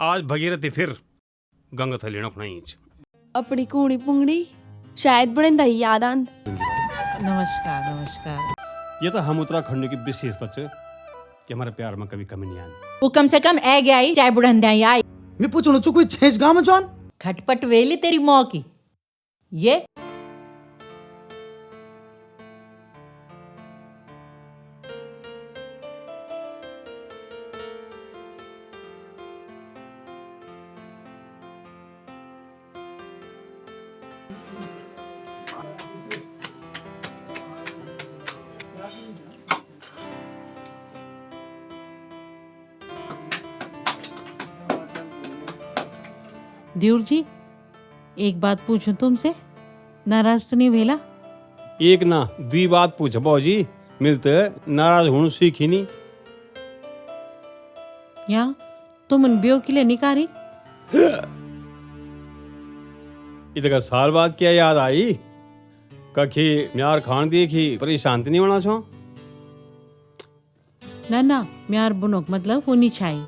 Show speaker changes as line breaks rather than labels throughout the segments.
आज भगीरथी फिर गंगा थे लेना अपना इंच
अपनी कूणी पुंगड़ी शायद बड़े दही याद आंद।
नमस्कार नमस्कार।
ये तो हम उत्तराखंड की विशेषता च कि हमारे प्यार में कभी कमी नहीं आनी।
वो कम से कम ए गया ही चाहे बुढ़ंदा ही आई।
मैं पूछूं चु कोई छेज गांव में जॉन
खटपट वेली तेरी मौ की ये देवर जी एक बात पूछूं तुमसे, नाराज तो नहीं भेला?
एक ना दुई बात पूछ बाबूजी मिलते नाराज होने सीखी नहीं।
या तुम उन ब्यो के लिए निकारी?
इधर साल बाद क्या याद आई कखी म्यार खान देखी परेशान नहीं होना छो।
ना ना म्यार बुनोक मतलब होनी छाई।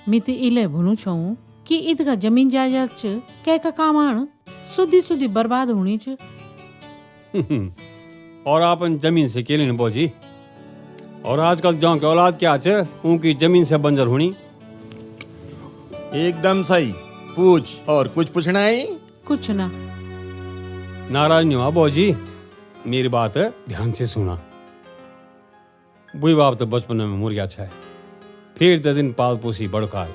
मैं तो इले भुनु छूं कि इधर जमीन जायदाद च कै का काम आण सुधी सुधी बर्बाद होनी च।
और आपन जमीन से केले बाबूजी और आजकल गांव के औलाद क्या च उनकी जमीन से बंजर होनी।
एकदम सही। पूछ और कुछ पूछना है?
कुछ ना।
नाराज नहीं हुआ बाबूजी, मेरी बात ध्यान से सुना। बुई बाप तो बचपन में मुर गया है, फिर दिन पाल पोसी बड़कार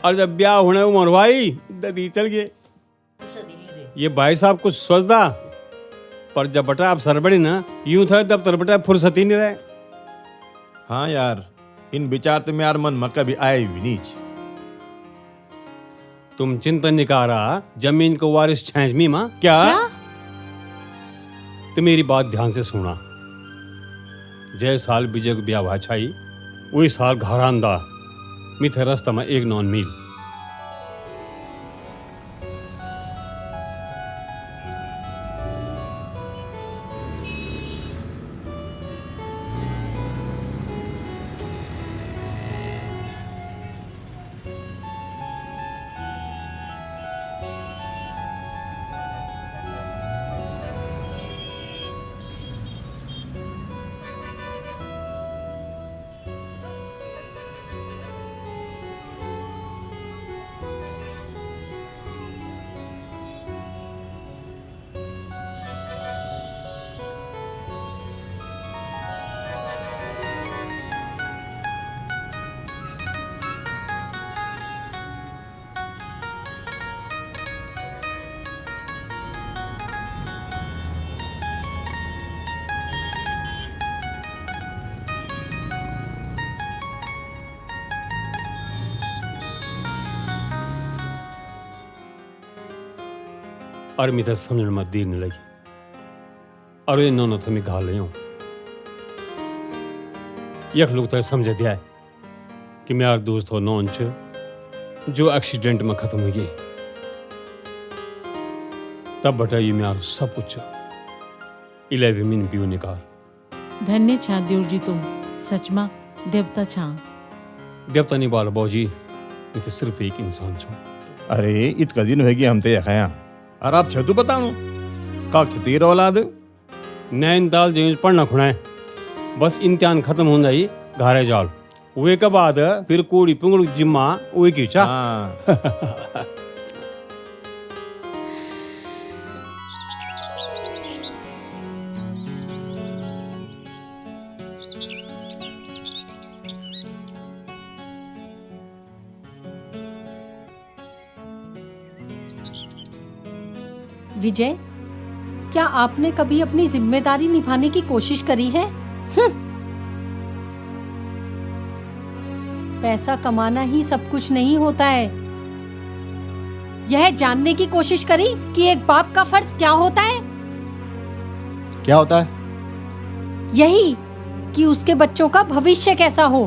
और जब ब्याह होने उम्र भाई ददी चल गए। ये भाई साहब कुछ सोचदा पर जब बटा आप सरबड़ी ना यूं था तब तर बटा फुर्सत ही नहीं रहे।
हाँ यार, इन विचार तो मेरे मन में कभी आए भी नहीं।
तुम चिंतन निकारा जमीन को वारिस छेंजमी मां क्या? तो मेरी बात ध्यान से सुना। जय साल विजय को ब्याह हुआ छाई वही साल घरांदा मिथे रास्ता में एक नॉन मील। और मिथे समझने में देर नहीं लगी। अरे नो तो मैं घाल रही हूं यख लोग तो समझ दिया है कि मेरा दोस्त हो नौन जो एक्सीडेंट में खत्म हो गई। तब बताइए मेरा सब कुछ इले भी मिन पियो निकाल।
धन्य छा देवर जी तुम, सच में देवता छा।
देवता नहीं बाल बाबूजी, मैं तो सिर्फ एक इंसान छू।
अरे इतका दिन होगी हम ते खाया और आप छतु बताऊं काक्ष तेरा औलाद
नैनीताल जेल पढ़ना खुना है। बस इम्तिहान खत्म हो जाई घरे जाल वे के बाद फिर कोड़ी पुंगड़ जिम्मा वे की चा।
हाँ।
विजय, क्या आपने कभी अपनी जिम्मेदारी निभाने की कोशिश करी है? पैसा कमाना ही सब कुछ नहीं होता है। यह जानने की कोशिश करी कि एक बाप का फर्ज क्या होता है?
क्या होता है?
यही कि उसके बच्चों का भविष्य कैसा हो,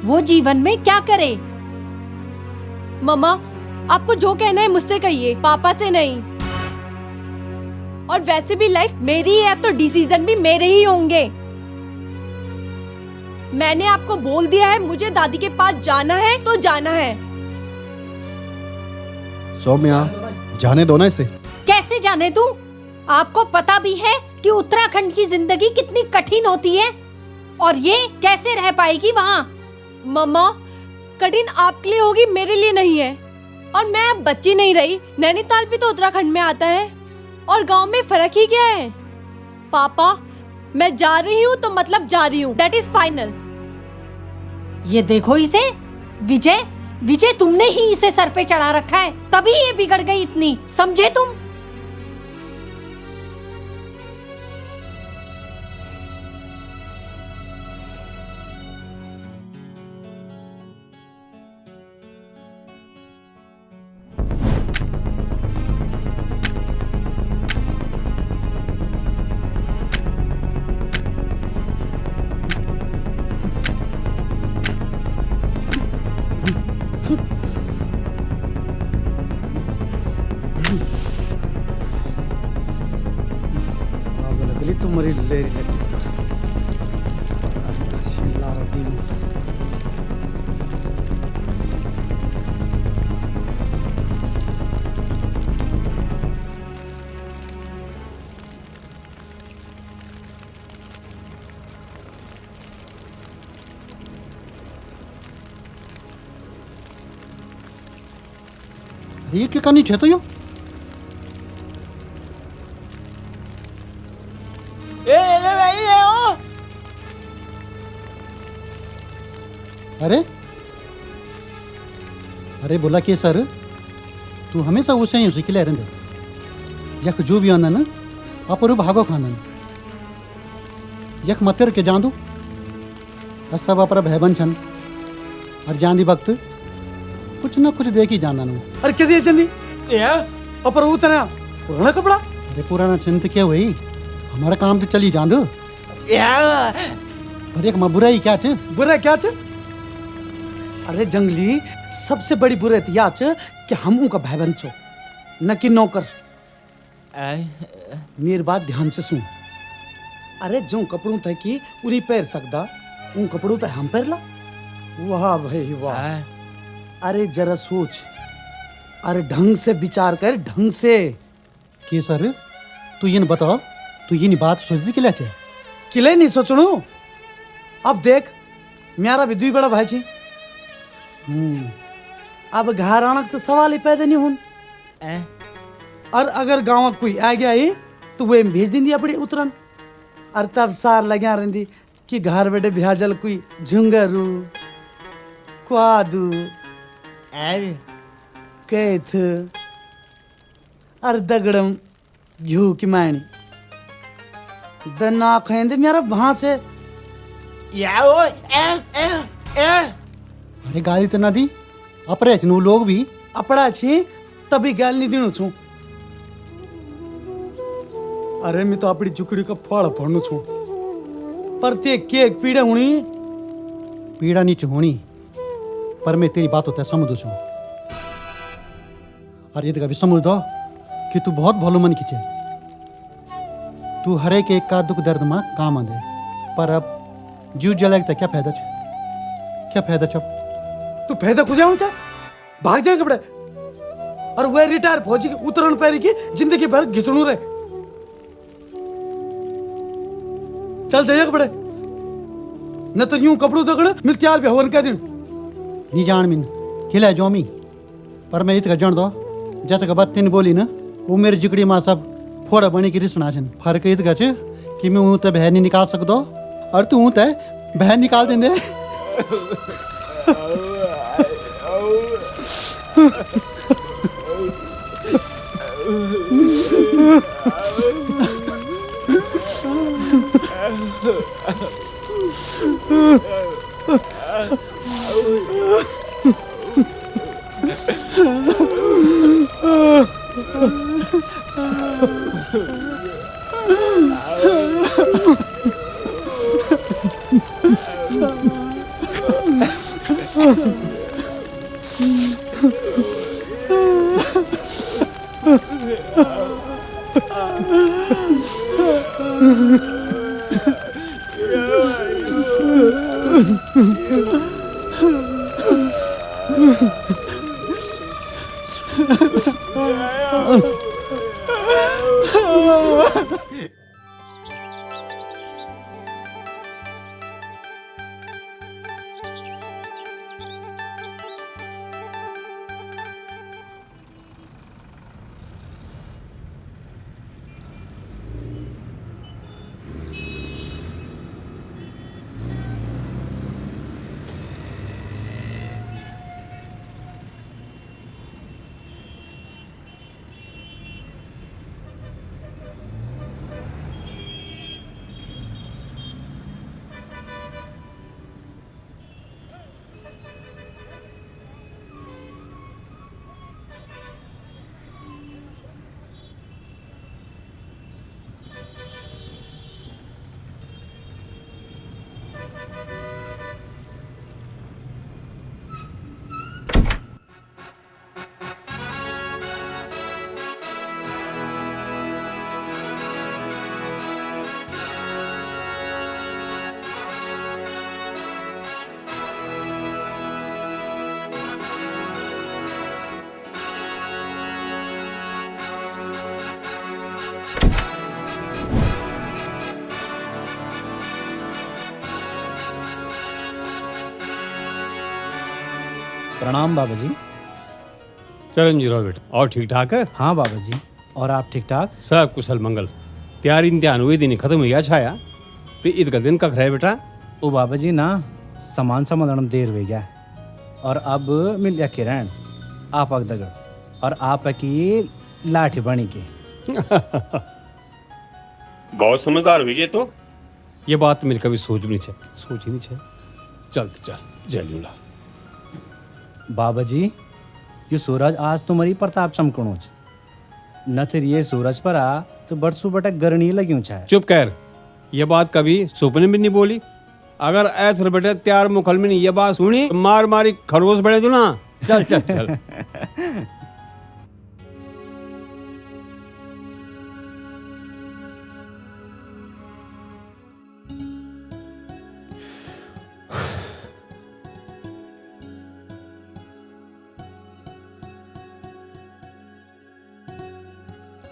वो जीवन में क्या करे।
मम्मा, आपको जो कहना है मुझसे कहिए, पापा से नहीं। और वैसे भी लाइफ मेरी है तो डिसीजन भी मेरे ही होंगे। मैंने आपको बोल दिया है मुझे दादी के पास जाना है तो जाना है।
सौम्या, जाने दो ना इसे।
कैसे जाने तू? आपको पता भी है कि उत्तराखंड की जिंदगी कितनी कठिन होती है और ये कैसे रह पाएगी वहाँ?
मम्मा, कठिन आपके लिए होगी, मेरे लिए नहीं है। और मैं अब बच्ची नहीं रही। नैनीताल भी तो उत्तराखंड में आता है और गांव में फर्क ही क्या है? पापा, मैं जा रही हूँ तो मतलब जा रही हूँ, दैट इज फाइनल।
ये देखो इसे, विजय विजय तुमने ही इसे सर पे चढ़ा रखा है, तभी ये बिगड़ गई इतनी, समझे तुम?
आग लगली तुम्हारी लेरी लगी पर लारा दी मुला।
ये क्या करनी चाहिए तो यो? अरे अरे बोला कि सर तू हमेशा उसे ही उसी के लिए रहते यक जो भी आना ना आप भागो खाना यक मतेर के जान दो और सब अपना भयबन छन और जानी वक्त कुछ ना कुछ देख ही जाना नु।
अरे क्या दिया चंदी या ऊपर उतना पुराना कपड़ा।
अरे पुराना चिंत क्या हुई, हमारा काम तो चली जान दो
या
पर एक बुरा ही क्या च
बुरा क्या च? अरे जंगली सबसे बड़ी बुराई यह च कि हम उनका भाई बन चो न कि नौकर। मेरी बात ध्यान से सुन। अरे जो कपड़ों तक की उन्हीं पैर सकदा उन कपड़ों तक हम पैर ला। वाह भाई वाह। अरे जरा सोच, अरे ढंग से विचार कर, ढंग से।
कि सर तू ये बताओ तू ये बात सोचती के लिए चाहे
किले नहीं सोचनो। अब देख मेरा भी दुई बड़ा भाई छी। अब घर आना तो सवाल ही पैदा नहीं हुन। और अगर गाँव कोई आ गया ही तो वो भेज दी अपनी उतरन। और तब सार लग्या रही कि घर बैठे भ्याजल कोई झुंगरू क्वादू कैथ और दगड़म घ्यू की माणी दना खेंदे मेरा वहां से
अरे गाली तो ना दी अपरे नु लोग भी
अपड़ा छी तभी गाल नहीं दिनु छू। अरे मैं तो अपनी जुकड़ी का फड़ फोड़नु छू प्रत्येक केक पीड़ा हुणी
पीड़ा नहीं होनी पर मैं तेरी बात होता है समझ छू और ये भी समझ दो कि तू बहुत भलो मन की छे। तू हर एक का दुख दर्द में काम आंदे पर अब जीव जलाएगा क्या फायदा छ, क्या फायदा छ?
तू फायदा खुद जाऊं चाहे भाग जाए कपड़े और वह रिटायर फौजी की उतरण पैरी की जिंदगी भर घिसणू रहे। चल जाइए कपड़े न तो यूं कपड़ों दगड़ मिल तैयार भी हवन का दिन
नहीं जान मिन खिला जोमी पर मैं इतना जान दो जत का बात तीन बोली ना वो मेरी जिकड़ी माँ सब फोड़ा बनी की रिसना छन फर्क इतना छ कि मैं हूँ तो बहन नहीं निकाल सकदो और तू हूँ तो बहन निकाल देंदे।
प्रणाम बाबा जी।
चिरंजीव रहो बेटा। और ठीक ठाक है?
हाँ बाबा जी, और आप ठीक ठाक?
सब कुशल मंगल। तैयारी इम्तिहान हुए दिन खत्म हुआ छाया तो ईद का दिन कख रहे बेटा?
ओ बाबा जी ना सामान संभालने में देर हो गया और अब मिल किरण आप दगड़ और आप की लाठी बनी के।
बहुत समझदार हुई तो ये बात मेरी कभी सोच भी नहीं सोच ही नहीं छे। चल जय लीला।
बाबा जी ये सूरज आज तुम्हारी प्रताप चमकणो न फिर ये सूरज पर आ तो बरसू बटक गरणी लग्यूं छा।
चुप कर, ये बात कभी सपने में नहीं बोली। अगर ऐथर बेटे त्यार मुखल में नहीं ये बात सुनी तो मार मारी खरगोश बड़े दो ना। चल चल चल।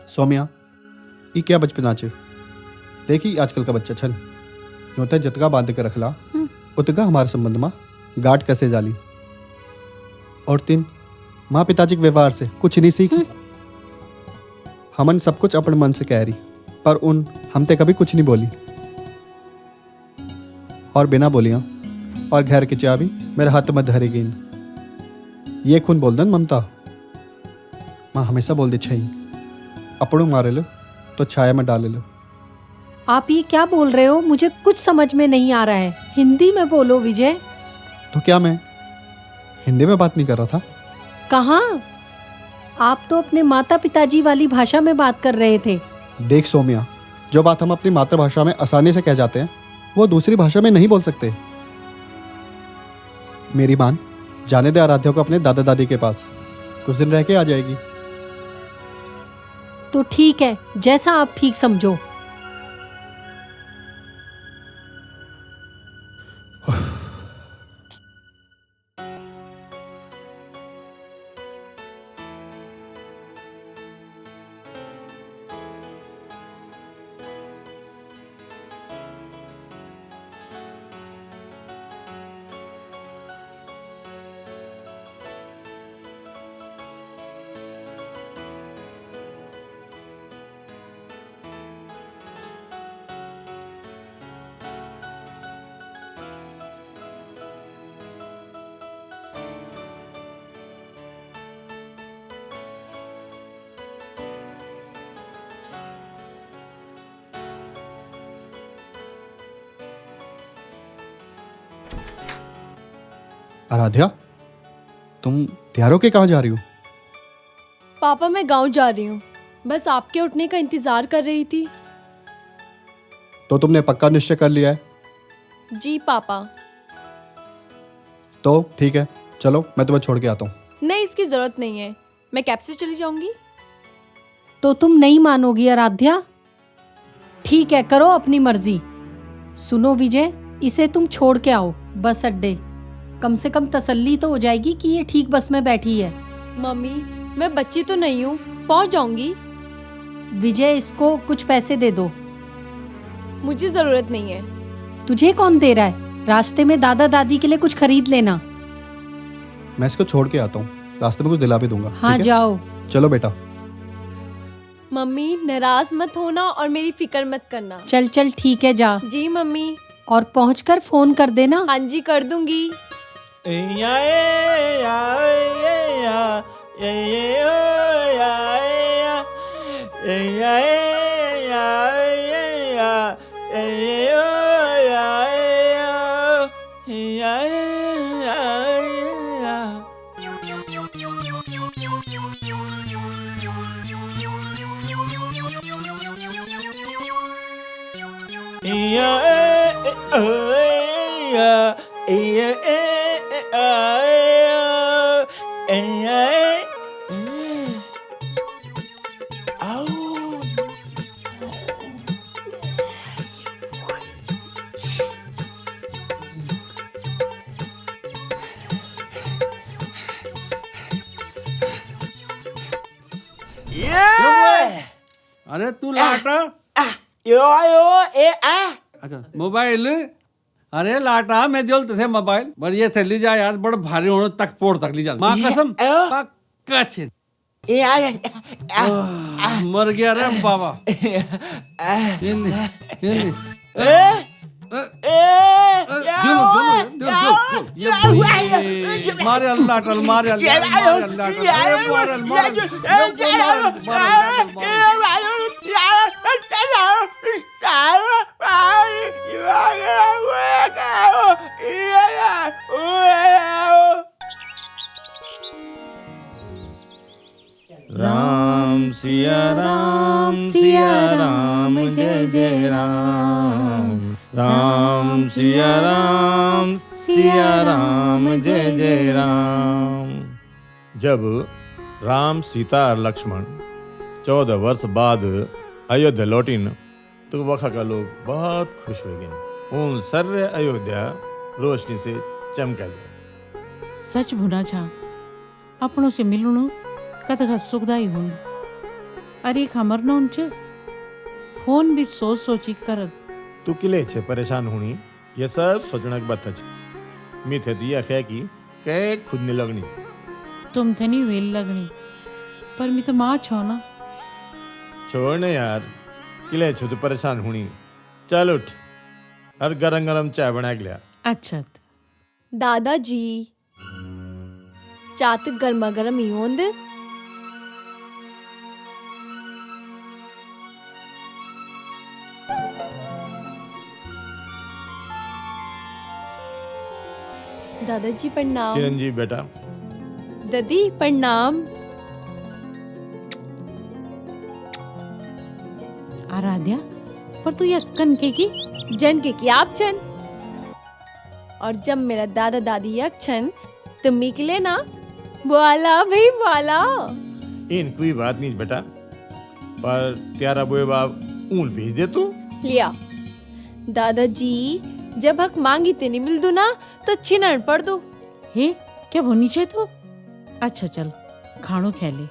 सौम्या ई क्या बचपना च देखी आजकल का बच्चा छन यूं तो जतगा बांध के रखला उतगा हमारे संबंध में गाठ कैसे जाली और तीन माँ पिताजी के व्यवहार से कुछ नहीं सीखी। हमन सब कुछ अपने मन से कह रही पर उन हमते कभी कुछ नहीं बोली और बिना बोलियां और घर की चाबी मेरे हाथ में धरी गई। ये खून बोल दन ममता माँ हमेशा बोल दे छही अपनों मारे लो तो छाया में डाले लो।
आप ये क्या बोल रहे हो? मुझे कुछ समझ में नहीं आ रहा है। हिंदी में बोलो विजय।
तो क्या मैं हिंदी में बात नहीं कर रहा था?
कहाँ? आप तो अपने माता पिताजी वाली भाषा में बात कर रहे थे।
देख सौम्या, जो बात हम अपनी मातृभाषा में आसानी से कह जाते हैं वो दूसरी भाषा में नहीं बोल सकते। मेरी मान जाने दे आराध्या को अपने दादा दादी के पास, कुछ दिन रह के आ जाएगी।
तो ठीक है, जैसा आप ठीक समझो।
आराध्या, तुम तैयार होके कहाँ जा रही हो?
पापा मैं गांव जा रही हूँ, बस आपके उठने का इंतजार कर रही थी।
तो तुमने पक्का निश्चय कर लिया है?
जी पापा।
तो ठीक है, चलो मैं तुम्हें छोड़ के आता हूँ।
नहीं, इसकी जरूरत नहीं है, मैं कैब से चली जाऊंगी।
तो तुम नहीं मानोगी आराध्या? ठीक है, करो अपनी मर्जी। सुनो विजय, इसे तुम छोड़ के आओ बस अड्डे। कम से कम तसल्ली तो हो जाएगी कि ये ठीक बस में बैठी है।
मम्मी मैं बच्ची तो नहीं हूँ, पहुँच जाऊंगी।
विजय, इसको कुछ पैसे दे दो।
मुझे जरूरत नहीं है।
तुझे कौन दे रहा है? रास्ते में दादा दादी के लिए कुछ खरीद लेना।
मैं इसको छोड़ के आता हूँ, रास्ते में कुछ दिला भी दूंगा।
हाँ
ठीक है?
जाओ।
चलो बेटा।
मम्मी नाराज मत होना और मेरी फिक्र मत करना।
चल चल ठीक है, जा।
जी मम्मी।
और पहुंचकर फोन कर देना।
हाँ जी कर दूंगी।
अरे तू लाटा। अच्छा मोबाइल। अरे लाटा मैं दिल थे मोबाइल पर ये थे ली जा यार, बड़ भारी होने तक पोड़ तक ली जा। माँ कसम पक्का छे। मर गया रे बाबा। मारे अल्लाह टल मारे
राम सिया राम जय जय राम। राम सिया राम जय जय राम। जब राम सीता और लक्ष्मण 14 वर्ष बाद अयोध्या लौटिन तो वखा का लोग बहुत खुश हो गए। उन सर्रे अयोध्या रोशनी से चमका गया।
सच भुना छा अपनों से मिलणु कतका सुखदाई हुन। अरे खबर न उनचे फोन भी सोच सोची करत।
तू किले छे परेशान होनी, ये सब सोचना की बात है। मी थे दिया खे की के खुद नहीं लगनी।
तुम थे नहीं वेल लगनी, पर मी तो माँ छो ना।
छोड़ने यार, किले छो तो परेशान होनी। चल उठ और गरम गरम चाय बना के लिया।
अच्छा
दादाजी चात गर्मा गर्म ही होंद। दादाजी प्रणाम।
चिरंजीव बेटा।
दादी प्रणाम।
आराध्या, पर तू ये कनके की
जन के आप छन। और जब मेरा दादा दादी यक छन तो मिकले ना वाला भाई वाला।
इन कोई बात नहीं बेटा, पर त्यारा बुए बाप ऊन भेज दे तू।
लिया दादाजी, जब हक मांगी ते नहीं मिल दो ना तो छिनड़ पड़ दो।
हे क्या बोनी चाहिए तू। अच्छा चल खानो खेले।